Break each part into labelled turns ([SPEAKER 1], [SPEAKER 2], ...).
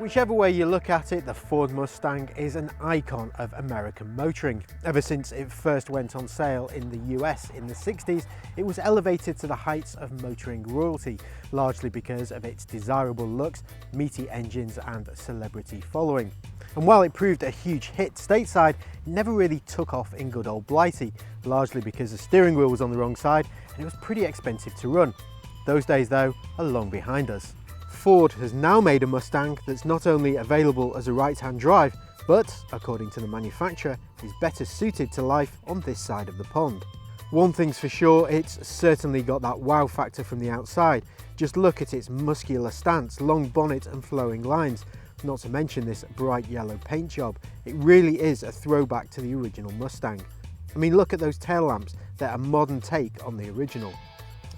[SPEAKER 1] Whichever way you look at it, the Ford Mustang is an icon of American motoring. Ever since it first went on sale in the US in the 60s, it was elevated to the heights of motoring royalty, largely because of its desirable looks, meaty engines and celebrity following. And while it proved a huge hit stateside, it never really took off in good old Blighty, largely because the steering wheel was on the wrong side and it was pretty expensive to run. Those days though are long behind us. Ford has now made a Mustang that's not only available as a right-hand drive, but, according to the manufacturer, is better suited to life on this side of the pond. One thing's for sure, it's certainly got that wow factor from the outside. Just look at its muscular stance, long bonnet and flowing lines, not to mention this bright yellow paint job. It really is a throwback to the original Mustang. I mean, look at those tail lamps, they're a modern take on the original.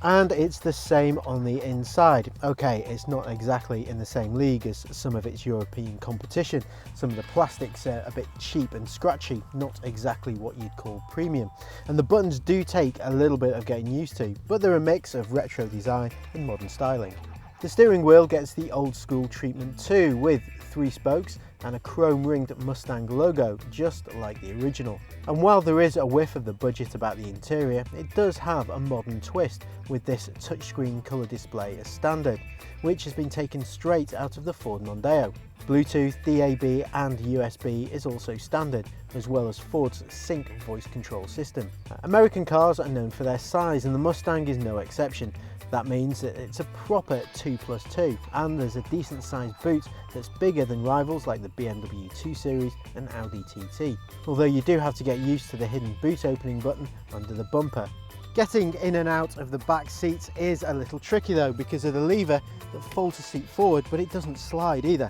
[SPEAKER 1] And it's the same on the inside. Okay, it's not exactly in the same league as some of its European competition. Some of the plastics are a bit cheap and scratchy, not exactly what you'd call premium. And the buttons do take a little bit of getting used to, but they're a mix of retro design and modern styling. The steering wheel gets the old school treatment too, with 3 spokes and a chrome ringed Mustang logo, just like the original. And while there is a whiff of the budget about the interior, it does have a modern twist with this touchscreen colour display as standard, which has been taken straight out of the Ford Mondeo. Bluetooth, DAB and USB is also standard, as well as Ford's Sync voice control system. American cars are known for their size and the Mustang is no exception. That means that it's a proper 2+2 and there's a decent sized boot that's bigger than rivals like the BMW 2 Series and Audi TT. Although you do have to get used to the hidden boot opening button under the bumper. Getting in and out of the back seats is a little tricky though, because of the lever that folds a seat forward, but it doesn't slide either.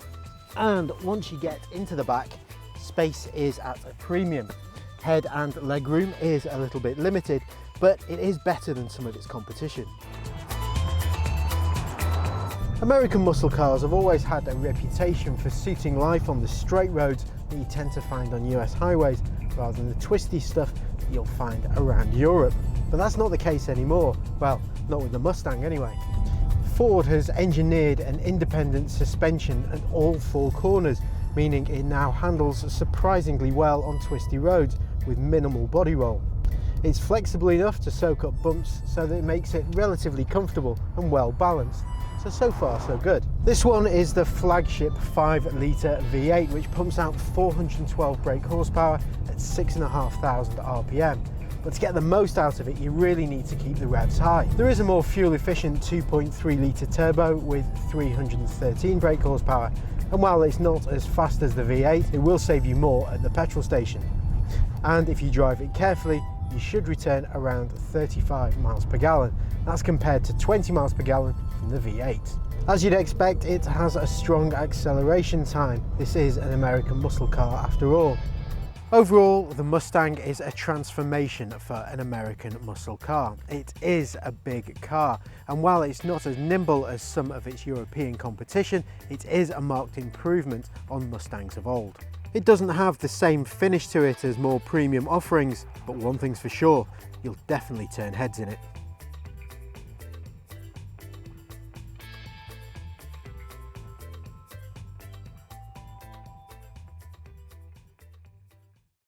[SPEAKER 1] And once you get into the back, space is at a premium. Head and leg room is a little bit limited, but it is better than some of its competition. American muscle cars have always had a reputation for suiting life on the straight roads that you tend to find on US highways, rather than the twisty stuff that you'll find around Europe. But that's not the case anymore. Well, not with the Mustang anyway. Ford has engineered an independent suspension at all 4 corners, meaning it now handles surprisingly well on twisty roads with minimal body roll. It's flexible enough to soak up bumps so that it makes it relatively comfortable and well balanced. So far so good. This one is the flagship 5-litre V8, which pumps out 412 brake horsepower at 6,500 RPM. But to get the most out of it, you really need to keep the revs high. There is a more fuel efficient 2.3-litre turbo with 313 brake horsepower, and while it's not as fast as the V8, it will save you more at the petrol station. And if you drive it carefully, you should return around 35 miles per gallon. That's compared to 20 miles per gallon from the V8. As you'd expect, it has a strong acceleration time. This is an American muscle car after all. Overall, the Mustang is a transformation for an American muscle car. It is a big car, and while it's not as nimble as some of its European competition, it is a marked improvement on Mustangs of old. It doesn't have the same finish to it as more premium offerings, but one thing's for sure, you'll definitely turn heads in it.